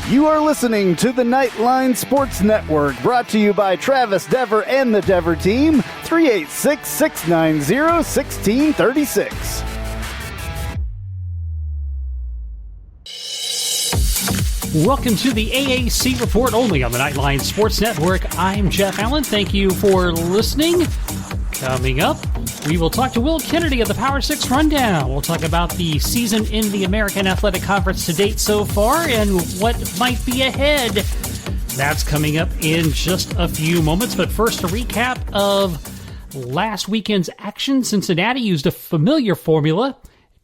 You are listening to the Nightline Sports Network, brought to you by Travis Dever and the Dever team, 386-690-1636. Welcome to the AAC Report, only on the Nightline Sports Network. I'm Jeff Allen. Thank you for listening. Coming up, we will talk to Will Kennedy of the Power6 Rundown. We'll talk about the season in the American Athletic Conference to date so far and what might be ahead. That's coming up in just a few moments. But first, a recap of last weekend's action. Cincinnati used a familiar formula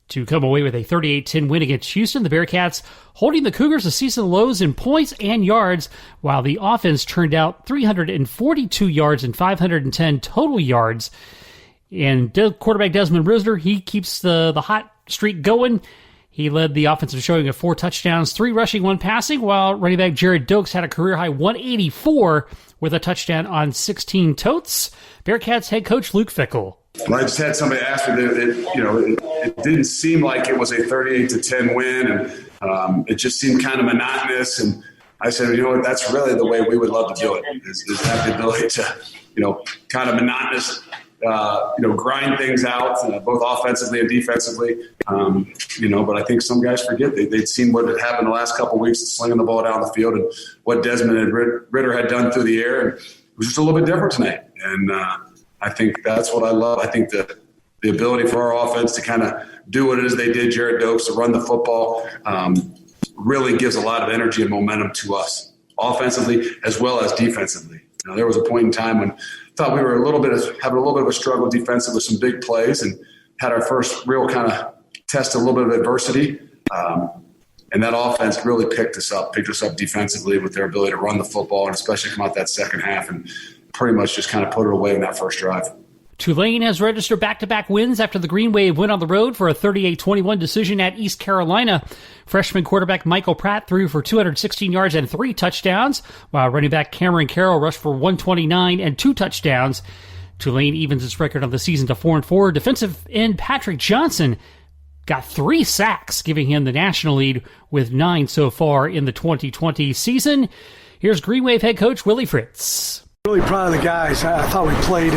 to come away with a 38-10 win against Houston. The Bearcats holding the Cougars to season lows in points and yards, while the offense turned out 342 yards and 510 total yards. And quarterback Desmond Risner, he keeps the hot streak going. He led the offensive showing of 4 touchdowns, 3 rushing, 1 passing, while running back Jared Dokes had a career-high 184 with a touchdown on 16 totes. Bearcats head coach Luke Fickell. When I just had somebody ask me that, it didn't seem like it was a 38-10 win, and it just seemed kind of monotonous. And I said, you know what, that's really the way we would love to do it, is have the ability to, kind of monotonous, grind things out, both offensively and defensively. But I think some guys forget they'd seen what had happened the last couple of weeks, slinging the ball down the field, and what Desmond and Ritter had done through the air. And it was just a little bit different tonight. And I think that's what I love. I think the ability for our offense to kind of do what it is they did, Jared Dokes, to run the football, really gives a lot of energy and momentum to us, offensively as well as defensively. There was a point in time when I thought we were having a little bit of a struggle defensively with some big plays, and had our first real kind of test, a little bit of adversity. And that offense really picked us up defensively with their ability to run the football, and especially come out that second half and pretty much just kind of put it away in that first drive. Tulane has registered back-to-back wins after the Green Wave went on the road for a 38-21 decision at East Carolina. Freshman quarterback Michael Pratt threw for 216 yards and 3 touchdowns, while running back Cameron Carroll rushed for 129 and 2 touchdowns. Tulane evens its record on the season to 4-4. Defensive end Patrick Johnson got 3 sacks, giving him the national lead with 9 so far in the 2020 season. Here's Green Wave head coach Willie Fritz. Really proud of the guys. I thought we played,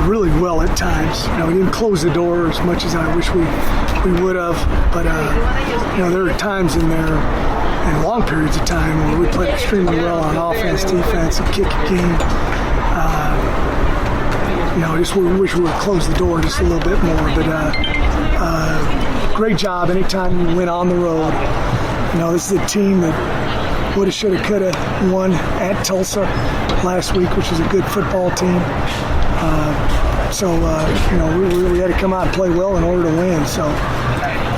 really well at times. We didn't close the door as much as I wish we would have. But, there were times in there, and long periods of time, where we played extremely well on offense, defense, and kicking game. Just we wish we would close the door just a little bit more. But great job anytime we went on the road. This is a team that woulda, shoulda, coulda won at Tulsa last week, which is a good football team. We had to come out and play well in order to win. So,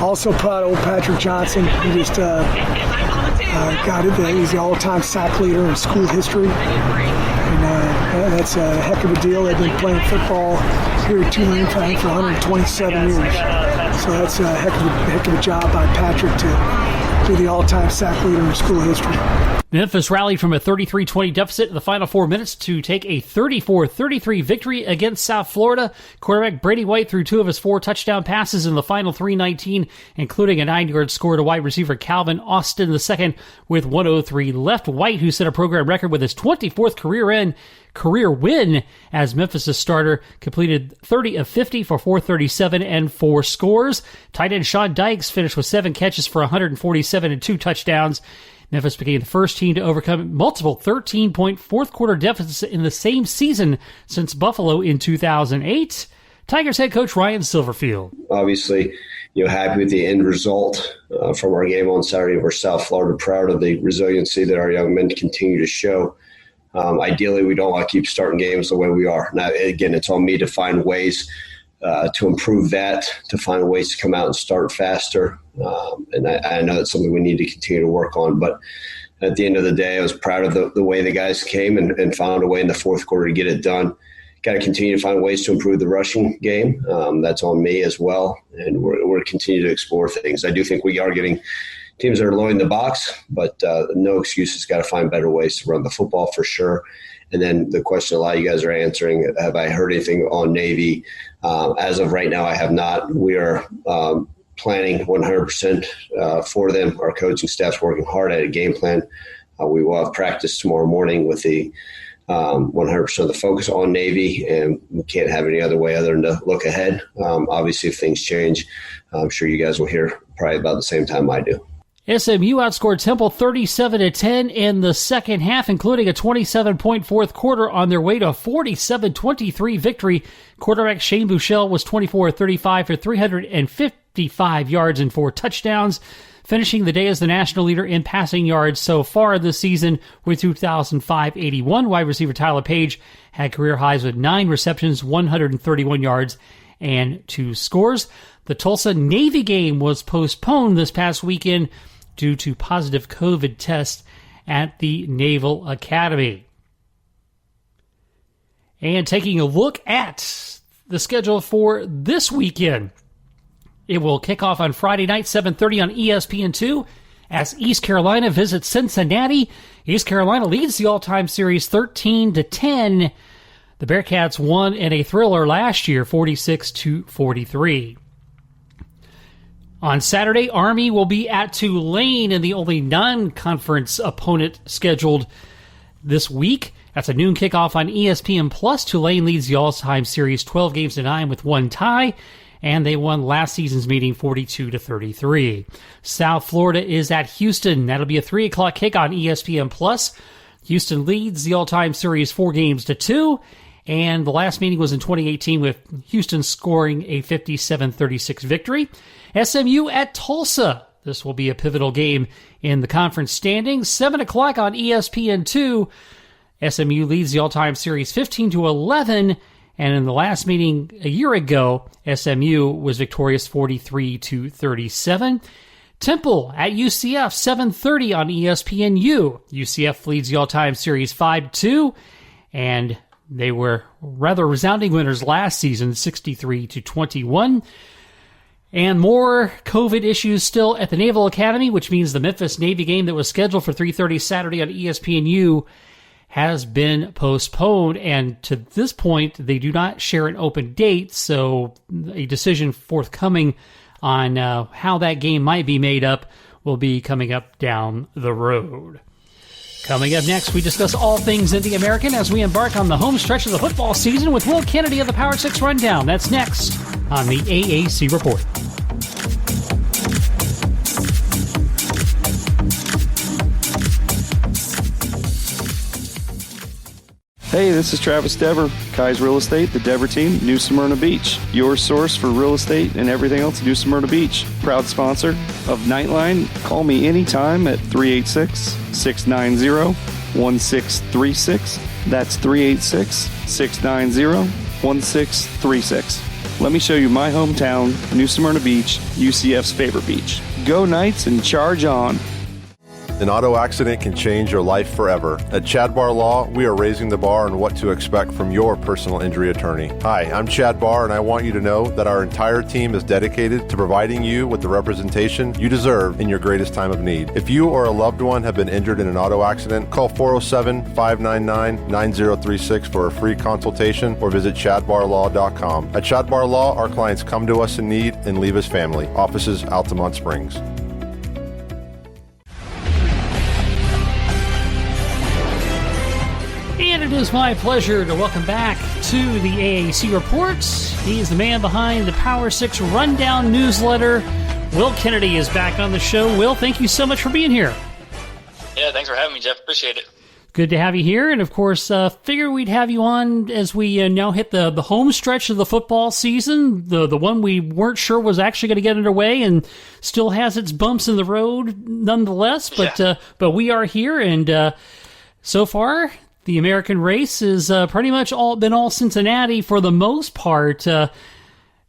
also proud of old Patrick Johnson. He just got it. He's the all-time sack leader in school history. And that's a heck of a deal. They've been playing football here at Tulane for 127 years. So that's a heck of a job by Patrick to be the all-time sack leader in school history. Memphis rallied from a 33-20 deficit in the final 4 minutes to take a 34-33 victory against South Florida. Quarterback Brady White threw 2 of his 4 touchdown passes in the final 3:19, including a 9-yard score to wide receiver Calvin Austin II with 1:03 left. White, who set a program record with his 24th career win as Memphis' starter, completed 30 of 50 for 437 and 4 scores. Tight end Sean Dykes finished with 7 catches for 147 and 2 touchdowns. Memphis became the first team to overcome multiple 13-point fourth-quarter deficits in the same season since Buffalo in 2008. Tigers head coach Ryan Silverfield. Obviously, happy with the end result from our game on Saturday versus South Florida. Proud of the resiliency that our young men continue to show. Ideally, we don't want to keep starting games the way we are. Now, again, it's on me to find ways to improve that, to find ways to come out and start faster. And I know that's something we need to continue to work on. But at the end of the day, I was proud of the way the guys came and found a way in the fourth quarter to get it done. Got to continue to find ways to improve the rushing game. That's on me as well. And we're continuing to explore things. I do think we are getting teams that are loading the box, but no excuses. Got to find better ways to run the football for sure. And then the question a lot of you guys are answering, have I heard anything on Navy? As of right now, I have not. We are planning 100% for them. Our coaching staff's working hard at a game plan. We will have practice tomorrow morning with the 100% of the focus on Navy, and we can't have any other way other than to look ahead. Obviously, if things change, I'm sure you guys will hear probably about the same time I do. SMU outscored Temple 37-10 in the second half, including a 27-point fourth quarter on their way to a 47-23 victory. Quarterback Shane Buechele was 24-35 for 355 yards and 4 touchdowns, finishing the day as the national leader in passing yards so far this season with 2,581. Wide receiver Tyler Page had career highs with 9 receptions, 131 yards, and 2 scores. The Tulsa Navy game was postponed this past weekend due to positive COVID tests at the Naval Academy. And taking a look at the schedule for this weekend, it will kick off on Friday night, 7:30 on ESPN2 as East Carolina visits Cincinnati. East Carolina leads the all-time series 13-10. The Bearcats won in a thriller last year, 46-43. On Saturday, Army will be at Tulane in the only non-conference opponent scheduled this week. That's a noon kickoff on ESPN+. Tulane leads the all-time series 12-9 with 1 tie, and they won last season's meeting 42-33. South Florida is at Houston. That'll be a 3 o'clock kick on ESPN+. Houston leads the all-time series 4-2, and the last meeting was in 2018 with Houston scoring a 57-36 victory. SMU at Tulsa. This will be a pivotal game in the conference standings. 7 o'clock on ESPN2. SMU leads the all-time series 15-11, and in the last meeting a year ago, SMU was victorious 43-37. Temple at UCF, 7:30 on ESPNU. UCF leads the all-time series 5-2, and they were rather resounding winners last season, 63-21. And more COVID issues still at the Naval Academy, which means the Memphis Navy game that was scheduled for 3:30 Saturday on ESPNU has been postponed. And to this point, they do not share an open date, so a decision forthcoming on how that game might be made up will be coming up down the road. Coming up next, we discuss all things in the American as we embark on the home stretch of the football season with Will Kennedy of the Power 6 Rundown. That's next on the AAC Report. Hey, this is Travis Dever, Kai's Real Estate, the Dever team, New Smyrna Beach. Your source for real estate and everything else, New Smyrna Beach. Proud sponsor of Nightline. Call me anytime at 386-690-1636. That's 386-690-1636. Let me show you my hometown, New Smyrna Beach, UCF's favorite beach. Go Knights and charge on. An auto accident can change your life forever. At Chad Barr Law, we are raising the bar on what to expect from your personal injury attorney. Hi, I'm Chad Barr, and I want you to know that our entire team is dedicated to providing you with the representation you deserve in your greatest time of need. If you or a loved one have been injured in an auto accident, call 407-599-9036 for a free consultation or visit chadbarlaw.com. At Chad Barr Law, our clients come to us in need and leave as family. Offices, Altamont Springs. And it is my pleasure to welcome back to the AAC Report. He is the man behind the Power 6 Rundown newsletter. Will Kennedy is back on the show. Will, thank you so much for being here. Yeah, thanks for having me, Jeff. Appreciate it. Good to have you here. And, of course, figure we'd have you on as we now hit the home stretch of the football season, the one we weren't sure was actually going to get underway and still has its bumps in the road nonetheless. But we are here, and so far the American race is pretty much been all Cincinnati for the most part.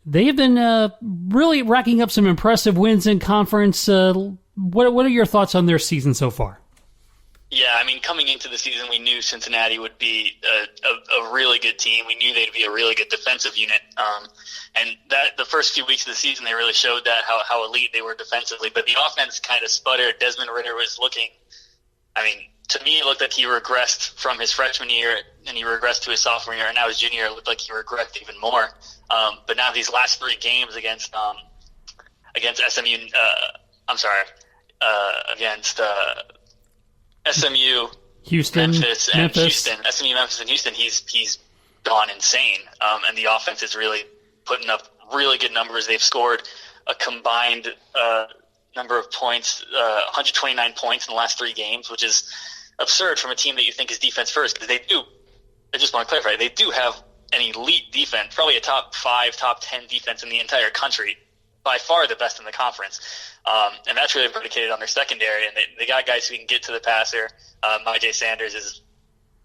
They have been really racking up some impressive wins in conference. What are your thoughts on their season so far? Yeah, I mean, coming into the season, we knew Cincinnati would be a really good team. We knew they'd be a really good defensive unit. And that the first few weeks of the season, they really showed that how elite they were defensively. But the offense kind of sputtered. Desmond Ridder was looking, I mean, to me, it looked like he regressed from his freshman year, and he regressed to his sophomore year, and now his junior, it looked like he regressed even more. But now these last three games against against SMU. Against SMU, Houston, Memphis, and Houston. SMU, Memphis, and Houston. He's gone insane, and the offense is really putting up really good numbers. They've scored a combined number of points, 129 points in the last 3 games, which is absurd from a team that you think is defense first. Because I just want to clarify, they do have an elite defense, probably a top 5, top 10 defense in the entire country, by far the best in the conference. And that's really predicated on their secondary, and they got guys who can get to the passer. Myjay Sanders is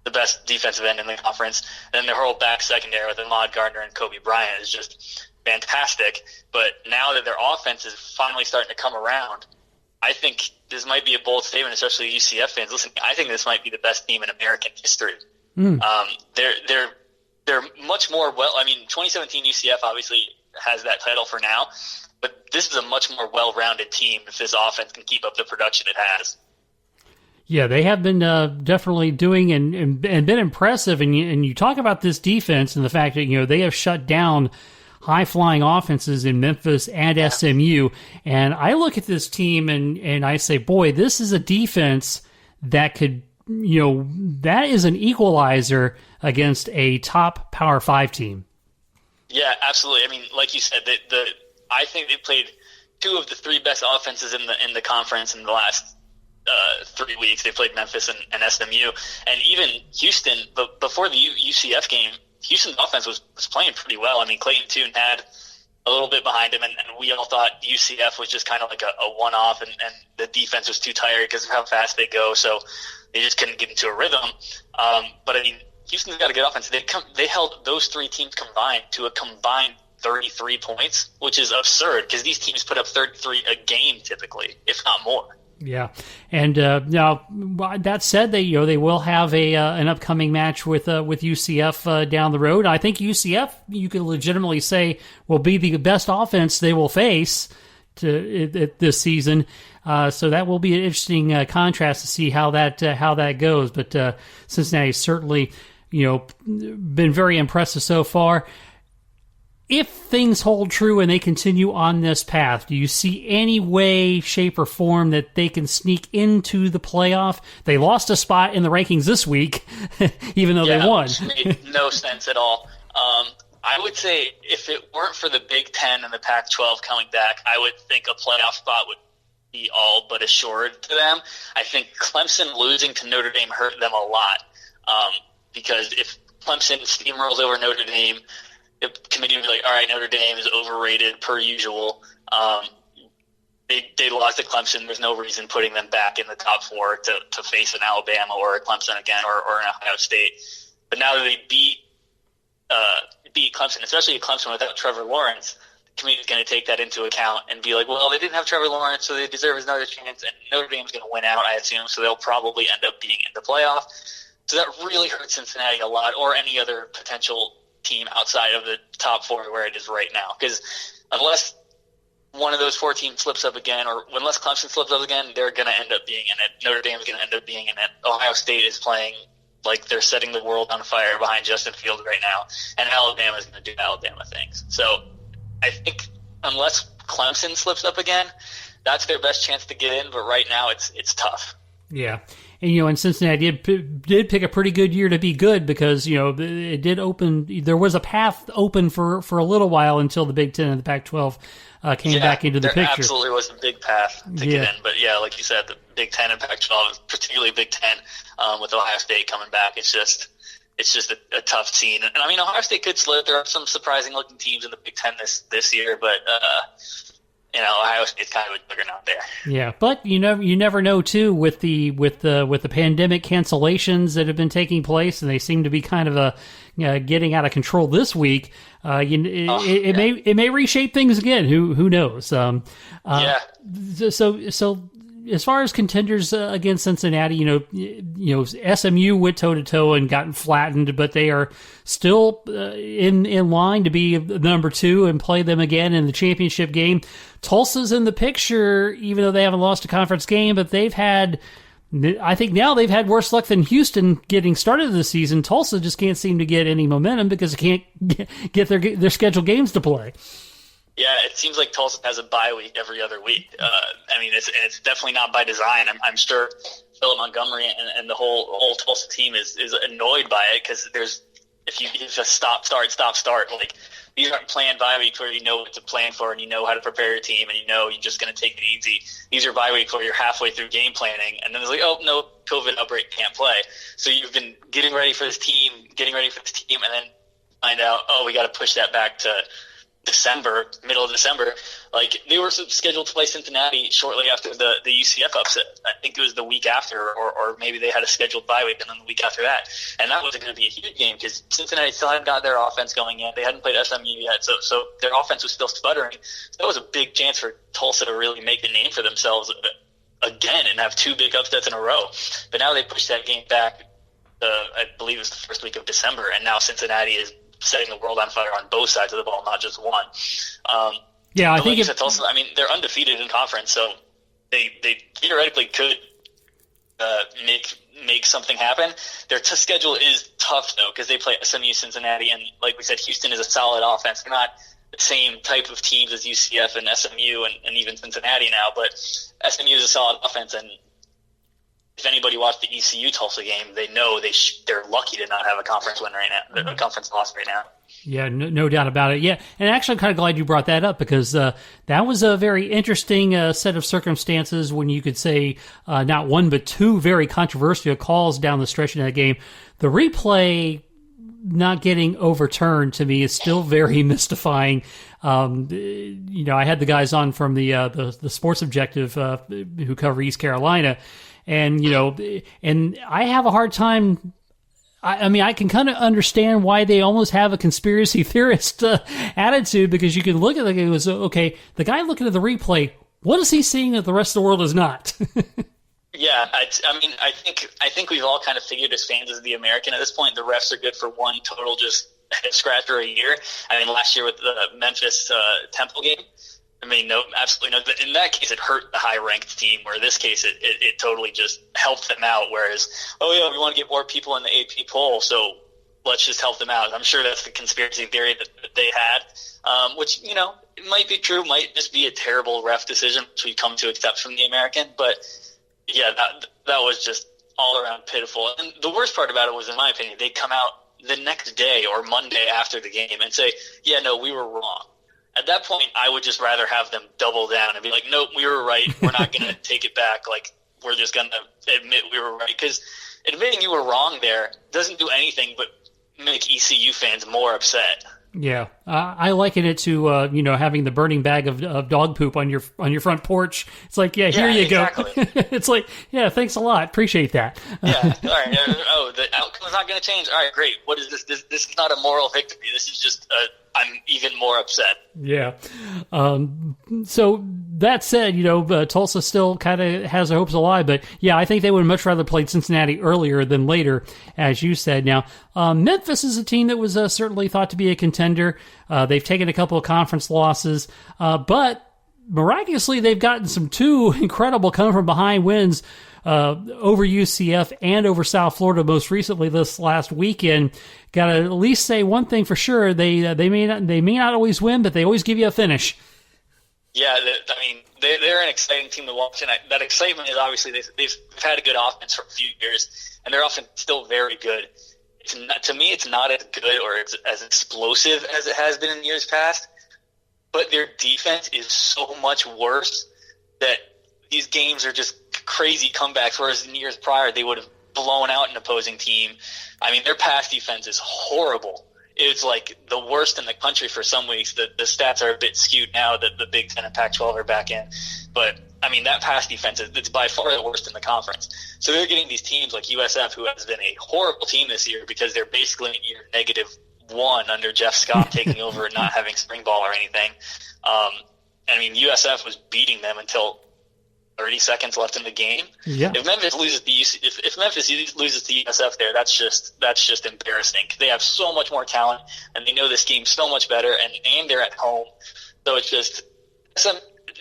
the best defensive end in the conference. And then their whole back secondary with Ahmad Gardner and Kobe Bryant is just fantastic. But now that their offense is finally starting to come around, I think this might be a bold statement, especially UCF fans. Listen, I think this might be the best team in American history. They're much more 2017 UCF obviously has that title for now, but this is a much more well-rounded team if this offense can keep up the production it has. Yeah, they have been definitely doing and been impressive. And you talk about this defense and the fact that they have shut down high-flying offenses in Memphis and SMU. And I look at this team and I say, boy, this is a defense that could, that is an equalizer against a top Power 5 team. Yeah, absolutely. I mean, like you said, I think they played 2 of the 3 best offenses in the conference in the last 3 weeks. They played Memphis and SMU, and even Houston. But before the UCF game, Houston's offense was playing pretty well. I mean, Clayton Tune had a little bit behind him, and we all thought UCF was just kind of like a one-off, and the defense was too tired because of how fast they go, so they just couldn't get into a rhythm. But I mean, Houston's got a good offense. They held those 3 teams combined to a combined 33 points, which is absurd because these teams put up 33 a game typically, if not more. Yeah, and now that said, they will have an upcoming match with UCF down the road. I think UCF, you could legitimately say, will be the best offense they will face this season. So that will be an interesting contrast to see how that goes. But Cincinnati certainly been very impressive so far. If things hold true and they continue on this path, do you see any way, shape, or form that they can sneak into the playoff? They lost a spot in the rankings this week, even though they won. Which made no sense at all. I would say if it weren't for the Big Ten and the Pac-12 coming back, I would think a playoff spot would be all but assured to them. I think Clemson losing to Notre Dame hurt them a lot because if Clemson steamrolls over Notre Dame, the committee would be like, all right, Notre Dame is overrated per usual. They lost to Clemson. There's no reason putting them back in the top 4 to face an Alabama or a Clemson again or an Ohio State. But now that they beat Clemson, especially Clemson without Trevor Lawrence, the committee is going to take that into account and be like, well, they didn't have Trevor Lawrence, so they deserve another chance, and Notre Dame's going to win out, I assume, so they'll probably end up being in the playoff. So that really hurts Cincinnati a lot, or any other potential team outside of the top 4 where it is right now. Because unless one of those 4 teams slips up again, or unless Clemson slips up again, they're going to end up being in it. Notre Dame is going to end up being in it. Ohio State is playing like they're setting the world on fire behind Justin Fields right now, and Alabama is going to do Alabama things. So I think unless Clemson slips up again, that's their best chance to get in. But right now, it's tough. Yeah. And, and Cincinnati did pick a pretty good year to be good because, it did open, there was a path open for a little while until the Big Ten and the Pac-12 came back into the picture. There absolutely was a big path to get in. But, like you said, the Big Ten and Pac-12, particularly Big Ten with Ohio State coming back, it's just a tough scene. And, I mean, Ohio State could slip. There are some surprising-looking teams in the Big Ten this year, but Ohio State's kind of a juggernaut there. Yeah, but you never know too with the pandemic cancellations that have been taking place, and they seem to be kind of getting out of control this week. It may reshape things again. Who knows? So as far as contenders against Cincinnati, SMU went toe-to-toe and gotten flattened, but they are still in line to be number 2 and play them again in the championship game. Tulsa's in the picture, even though they haven't lost a conference game, but I think now they've had worse luck than Houston getting started this season. Tulsa just can't seem to get any momentum because they can't get their scheduled games to play. Yeah, it seems like Tulsa has a bye week every other week. I mean, it's definitely not by design. I'm sure Philip Montgomery and the whole Tulsa team is annoyed by it, because if you just stop, start, like, these aren't planned bye weeks where you know what to plan for and you know how to prepare your team and you know you're just going to take it easy. These are bye weeks where you're halfway through game planning and then it's like, oh, no, COVID outbreak, can't play. So you've been getting ready for this team, and then find out, oh, we got to push that back to middle of December. Like, they were scheduled to play Cincinnati shortly after the UCF upset. I think it was the week after, or maybe they had a scheduled bye week and then the week after that. And that wasn't going to be a huge game because Cincinnati still hadn't got their offense going yet. They hadn't played SMU yet, so their offense was still sputtering. So that was a big chance for Tulsa to really make a name for themselves again and have two big upsets in a row. But now they pushed that game back, I believe it was the first week of December, and now Cincinnati is setting the world on fire on both sides of the ball, not just one. I think Tulsa, I mean, they're undefeated in conference, so they theoretically could make something happen. Their schedule is tough, though, because they play SMU, Cincinnati, and like we said, Houston is a solid offense. They're not the same type of teams as UCF and SMU and even Cincinnati now, but SMU is a solid offense, and if anybody watched the ECU Tulsa game, they know they're lucky to not have a conference win right now, a conference loss right now. Yeah, no doubt about it. Yeah, and actually I'm kind of glad you brought that up because that was a very interesting set of circumstances when you could say not one but two very controversial calls down the stretch in that game. The replay not getting overturned to me is still very mystifying. I had the guys on from the Sports Objective who cover East Carolina. And, and I have a hard time. I mean, I can kind of understand why they almost have a conspiracy theorist attitude, because you can look at it and go, okay, the guy looking at the replay, what is he seeing that the rest of the world is not? Yeah, I think we've all kind of figured as fans of the American at this point, the refs are good for one total just head scratcher a year. I mean, last year with the Memphis Temple game, I mean, no, absolutely no. But in that case, it hurt the high-ranked team, where in this case, it totally just helped them out, whereas, oh, yeah, we want to get more people in the AP poll, so let's just help them out. I'm sure that's the conspiracy theory that they had, which, it might be true, might just be a terrible ref decision, which we've come to accept from the American. But, yeah, that was just all-around pitiful. And the worst part about it was, in my opinion, they'd come out the next day or Monday after the game and say, yeah, no, we were wrong. At that point, I would just rather have them double down and be like, nope, we were right. We're not going to take it back. Like, we're just going to admit we were right. Because admitting you were wrong there doesn't do anything but make ECU fans more upset. Yeah, I liken it to having the burning bag of dog poop on your front porch. It's like, here you exactly. go. It's like, yeah, thanks a lot, appreciate that. Yeah, all right. Oh, the outcome is not going to change. All right, great. What is this? This is not a moral victory. This is just I'm even more upset. Yeah. So that said, Tulsa still kind of has their hopes alive, but yeah, I think they would much rather played Cincinnati earlier than later, as you said. Now, Memphis is a team that was certainly thought to be a contender. They've taken a couple of conference losses, but miraculously they've gotten two incredible come-from-behind wins over UCF and over South Florida most recently this last weekend. Got to at least say one thing for sure: they may not always win, but they always give you a finish. Yeah, they're an exciting team to watch, and that excitement is obviously they've had a good offense for a few years, and their offense is still very good. To me, it's not as good or as explosive as it has been in years past, but their defense is so much worse that these games are just crazy comebacks, whereas in years prior they would have blown out an opposing team. I mean, their pass defense is horrible. It's like the worst in the country for some weeks. The stats are a bit skewed now that the Big Ten and Pac-12 are back in. But, I mean, that pass defense, it's by far the worst in the conference. So they're getting these teams like USF, who has been a horrible team this year because they're basically in year -1 under Jeff Scott taking over and not having spring ball or anything. I mean, USF was beating them until 30 seconds left in the game. Yeah. If Memphis loses to USF there, that's just embarrassing. They have so much more talent, and they know this game so much better, and they're at home. So it's just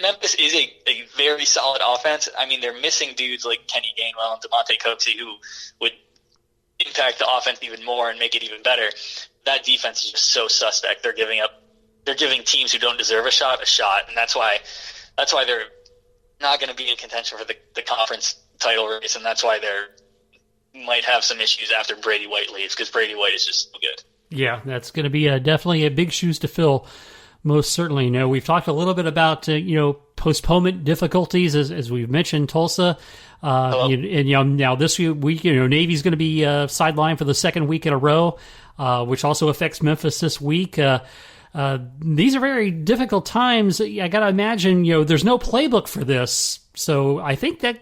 Memphis is a very solid offense. I mean, they're missing dudes like Kenny Gainwell and DeMonte Coxey who would impact the offense even more and make it even better. That defense is just so suspect. They're giving up they're giving teams who don't deserve a shot, and that's why they're not going to be in contention for the conference title race, and that's why they might have some issues after Brady White leaves, because Brady White is just so good. Yeah, that's going to be definitely a big shoes to fill. Most certainly. You know, we've talked a little bit about postponement difficulties as we've mentioned. Tulsa, now this week, Navy's going to be sidelined for the second week in a row, which also affects Memphis this week. These are very difficult times. I got to imagine, there's no playbook for this, so I think that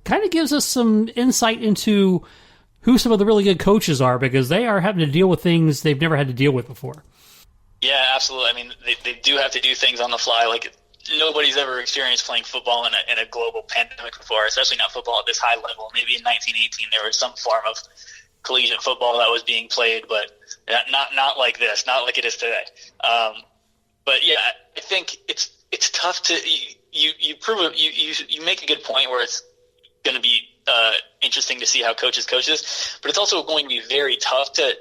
kind of gives us some insight into who some of the really good coaches are, because they are having to deal with things they've never had to deal with before. Yeah, absolutely. I mean, they do have to do things on the fly. Like, nobody's ever experienced playing football in a global pandemic before, especially not football at this high level. Maybe in 1918 there was some form of collegiate football that was being played, but not like this, not like it is today. But yeah, I think it's tough to you prove you make a good point where it's going to be interesting to see how coaches coach this, but it's also going to be very tough to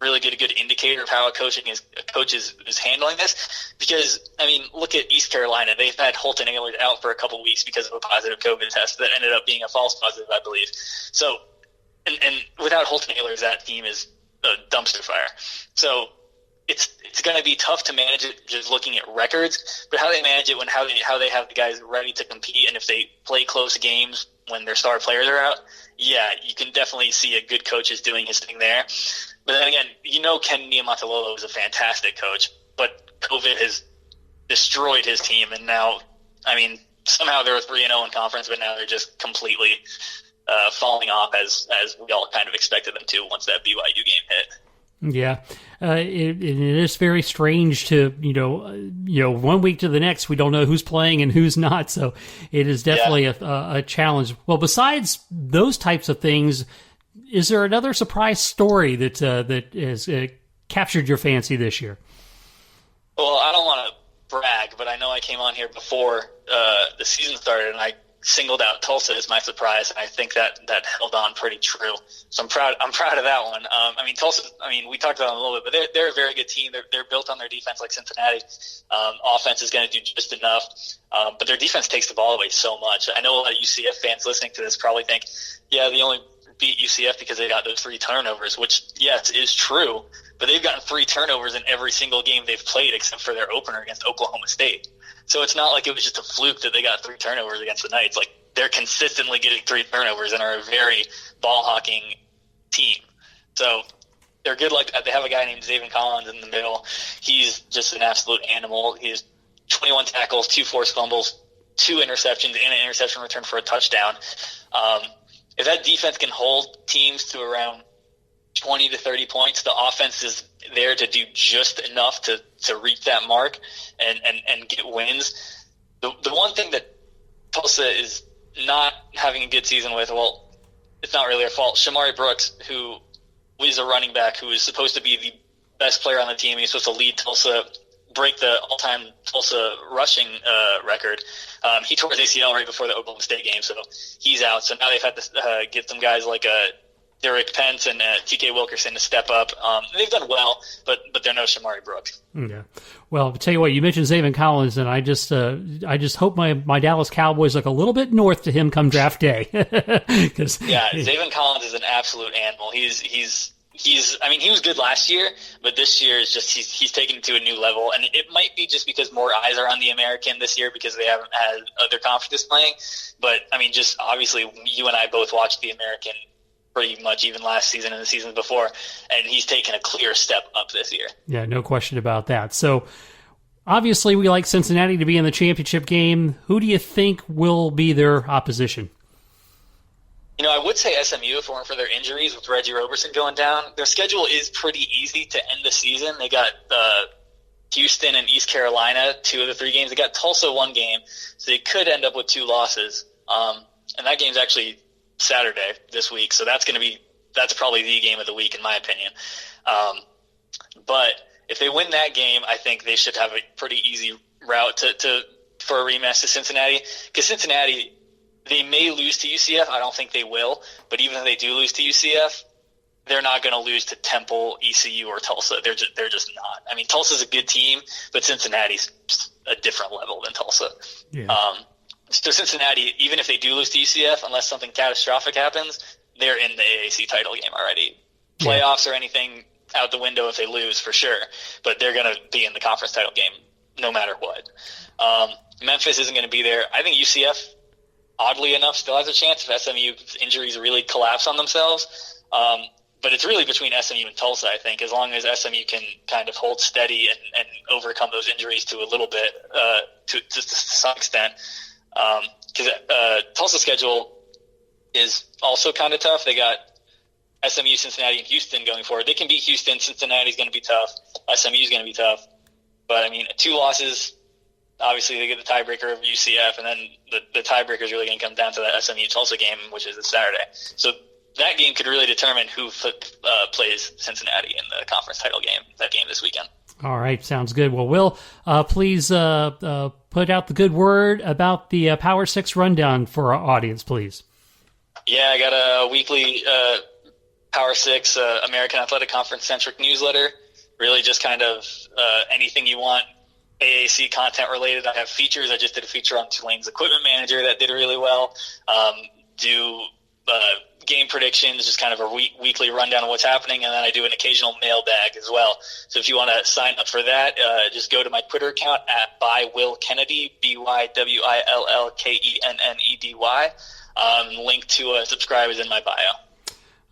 really get a good indicator of how a coach is handling this, because I mean, look at East Carolina. They've had Holton Ahlers out for a couple weeks because of a positive COVID test that ended up being a false positive, I believe. So, and without Holton Ahlers, that team is a dumpster fire. So it's going to be tough to manage it just looking at records, but how they manage it when how they have the guys ready to compete, and if they play close games when their star players are out, yeah, you can definitely see a good coach is doing his thing there. But then again, Ken Niumatalolo is a fantastic coach, but COVID has destroyed his team, and now, I mean, somehow they were 3-0 in conference, but now they're just completely falling off as we all kind of expected them to once that BYU game hit. Yeah, it is very strange to one week to the next we don't know who's playing and who's not. So it is definitely a challenge. Well, besides those types of things, is there another surprise story that has captured your fancy this year? Well, I don't want to brag, but I know I came on here before the season started, and I singled out Tulsa as my surprise, and I think that held on pretty true. So I'm proud of that one. I mean, Tulsa. I mean, we talked about them a little bit, but they're a very good team. They're built on their defense like Cincinnati. Offense is going to do just enough, but their defense takes the ball away so much. I know a lot of UCF fans listening to this probably think, yeah, they only beat UCF because they got those 3 turnovers, which, yes, is true, but they've gotten 3 turnovers in every single game they've played except for their opener against Oklahoma State. So it's not like it was just a fluke that they got 3 turnovers against the Knights. Like, they're consistently getting 3 turnovers and are a very ball-hawking team. So they're good like that. They have a guy named Xavier Collins in the middle. He's just an absolute animal. He has 21 tackles, 2 forced fumbles, 2 interceptions, and an interception return for a touchdown. If that defense can hold teams to around 20 to 30 points, the offense is there to do just enough to reach that mark and get wins. The one thing that Tulsa is not having a good season with, well, it's not really their fault. Shamari Brooks, who is a running back who is supposed to be the best player on the team, he's supposed to lead Tulsa, break the all-time Tulsa rushing record. He tore his ACL right before the Oklahoma State game, so he's out. So now they've had to get some guys like Derek Pence and TK Wilkerson to step up. They've done well, but they're no Shamari Brooks. Yeah. Well, I'll tell you what, you mentioned Xavier Collins, and I just hope my Dallas Cowboys look a little bit north to him come draft day. Xavier Collins is an absolute animal. He's I mean, he was good last year, but this year is just he's taken it to a new level, and it might be just because more eyes are on the American this year because they haven't had other conferences playing. But I mean, just obviously, you and I both watched the American pretty much even last season and the seasons before, and he's taken a clear step up this year. Yeah, no question about that. So obviously, we like Cincinnati to be in the championship game. Who do you think will be their opposition? I would say SMU if it weren't for their injuries with Reggie Roberson going down. Their schedule is pretty easy to end the season. They got Houston and East Carolina 2 of the 3 games. They got Tulsa 1 game, so they could end up with 2 losses. And that game's actually Saturday this week, so that's probably the game of the week in my opinion. But if they win that game, I think they should have a pretty easy route for a rematch to Cincinnati, because Cincinnati, they may lose to UCF. I don't think they will. But even if they do lose to UCF, they're not going to lose to Temple, ECU, or Tulsa. They're just not. I mean, Tulsa's a good team, but Cincinnati's a different level than Tulsa. Yeah. So Cincinnati, even if they do lose to UCF, unless something catastrophic happens, they're in the AAC title game already. Playoffs or anything out the window if they lose, for sure. But they're going to be in the conference title game no matter what. Memphis isn't going to be there. I think UCF, oddly enough, still has a chance if SMU injuries really collapse on themselves. But it's really between SMU and Tulsa, I think, as long as SMU can kind of hold steady and overcome those injuries to a little bit, to some extent. Because Tulsa's schedule is also kind of tough. They got SMU, Cincinnati, and Houston going forward. They can beat Houston. Cincinnati's going to be tough. SMU's going to be tough. But, I mean, 2 losses, obviously they get the tiebreaker of UCF, and then the tiebreaker is really going to come down to that SMU-Tulsa game, which is this Saturday. So that game could really determine who plays Cincinnati in the conference title game, that game this weekend. All right, sounds good. Well, Will, please put out the good word about the Power 6 rundown for our audience, please. Yeah, I got a weekly Power 6 American Athletic Conference-centric newsletter. Really just kind of anything you want AAC content related. I have features. I just did a feature on Tulane's equipment manager that did really well. Do game predictions, just kind of a weekly rundown of what's happening, and then I do an occasional mailbag as well. So if you want to sign up for that, just go to my Twitter account at @ByWillKennedy, ByWillKennedy. Link to subscribe is in my bio.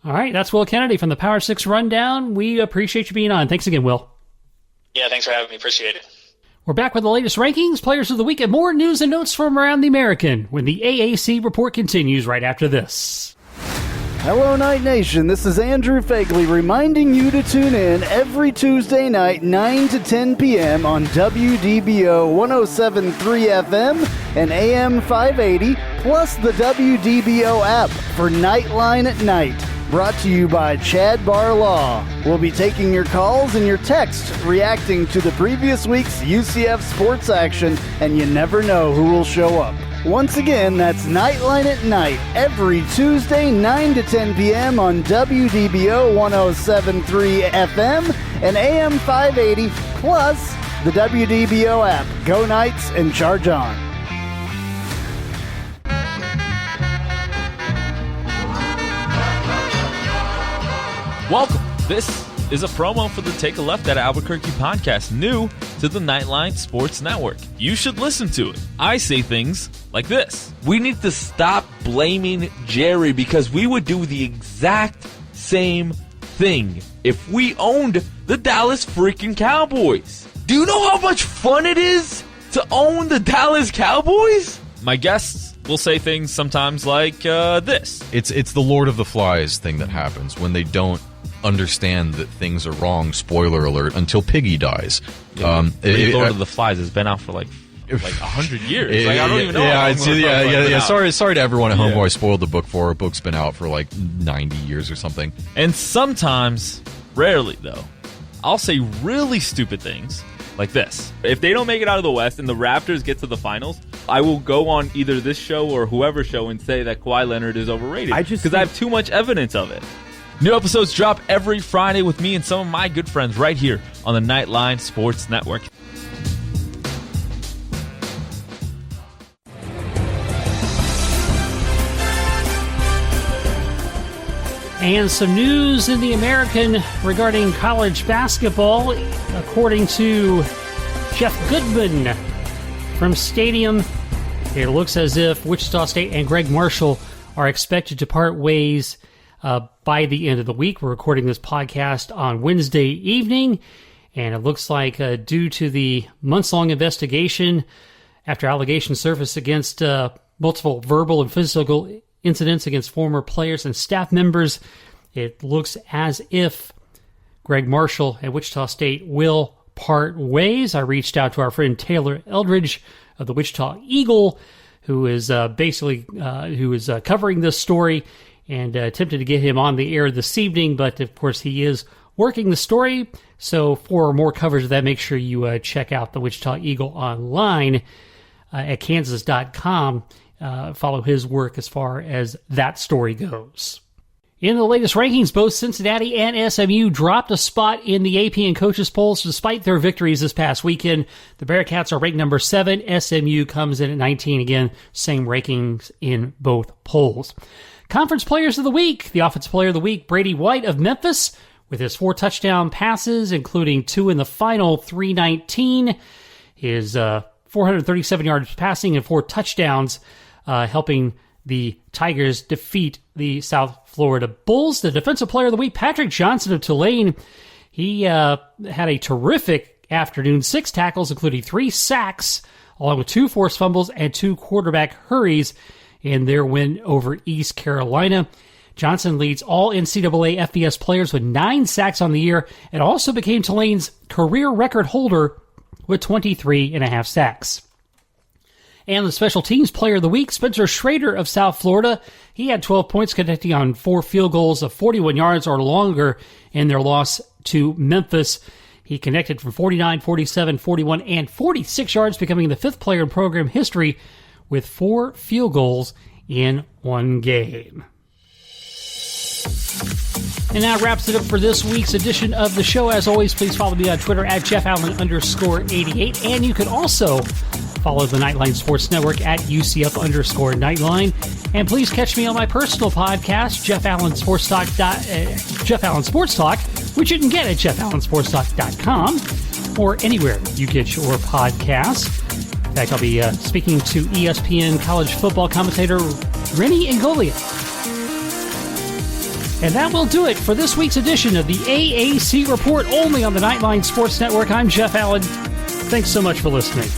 All right, that's Will Kennedy from the Power 6 Rundown. We appreciate you being on. Thanks again, Will. Yeah, thanks for having me. Appreciate it. We're back with the latest rankings, players of the week, and more news and notes from around the American when the AAC Report continues right after this. Hello, Night Nation. This is Andrew Fagley reminding you to tune in every Tuesday night, 9 to 10 p.m. on WDBO 107.3 FM and AM 580, plus the WDBO app for Nightline at Night. Brought to you by Chad Bar Law. We'll be taking your calls and your texts reacting to the previous week's UCF sports action, and you never know who will show up. Once again, that's Nightline at Night, every Tuesday, 9 to 10 p.m. on WDBO 107.3 FM and AM 580, plus the WDBO app. Go Knights and charge on. Welcome. This is a promo for the Take a Left at Albuquerque podcast, new to the Nightline Sports Network. You should listen to it. I say things like this. We need to stop blaming Jerry because we would do the exact same thing if we owned the Dallas freaking Cowboys. Do you know how much fun it is to own the Dallas Cowboys? My guests will say things sometimes like this. It's the Lord of the Flies thing that happens when they don't understand that things are wrong, spoiler alert, until Piggy dies. Lord of the Flies has been out for like 100 years. I don't even know. Yeah. Sorry to everyone at home who I spoiled the book for. A book's been out for like 90 years or something. And sometimes, rarely though, I'll say really stupid things like this. If they don't make it out of the West and the Raptors get to the finals, I will go on either this show or whoever's show and say that Kawhi Leonard is overrated because I have too much evidence of it. New episodes drop every Friday with me and some of my good friends right here on the Nightline Sports Network. And some news in the American regarding college basketball. According to Jeff Goodman from Stadium, it looks as if Wichita State and Greg Marshall are expected to part ways by the end of the week. We're recording this podcast on Wednesday evening, and it looks like due to the months-long investigation after allegations surfaced against multiple verbal and physical incidents against former players and staff members, it looks as if Greg Marshall and Wichita State will part ways. I reached out to our friend Taylor Eldridge of the Wichita Eagle, who is covering this story, and attempted to get him on the air this evening, but of course he is working the story. So for more coverage of that, make sure you check out the Wichita Eagle online at kansas.com. Follow his work as far as that story goes. In the latest rankings, both Cincinnati and SMU dropped a spot in the AP and coaches polls despite their victories this past weekend. The Bearcats are ranked number 7. SMU comes in at 19. Again, same rankings in both polls. Conference Players of the Week. The Offensive Player of the Week, Brady White of Memphis, with his 4 touchdown passes, including 2 in the final, 319. His 437 yards passing and 4 touchdowns, helping the Tigers defeat the South Florida Bulls. The Defensive Player of the Week, Patrick Johnson of Tulane. He had a terrific afternoon, 6 tackles, including 3 sacks, along with 2 forced fumbles and 2 quarterback hurries in their win over East Carolina. Johnson leads all NCAA FBS players with 9 sacks on the year and also became Tulane's career record holder with 23.5 sacks. And the Special Teams Player of the Week, Spencer Schroeder of South Florida. He had 12 points, connecting on 4 field goals of 41 yards or longer in their loss to Memphis. He connected from 49, 47, 41, and 46 yards, becoming the 5th player in program history with 4 field goals in one game. And that wraps it up for this week's edition of the show. As always, please follow me on Twitter at JeffAllen_88. And you can also follow the Nightline Sports Network at UCF_Nightline. And please catch me on my personal podcast, Jeff Allen Sports Talk, which you can get at JeffAllenSportsTalk.com or anywhere you get your podcasts. In fact, I'll be speaking to ESPN college football commentator Rennie Ingoglia. And that will do it for this week's edition of the AAC Report, only on the Nightline Sports Network. I'm Jeff Allen. Thanks so much for listening.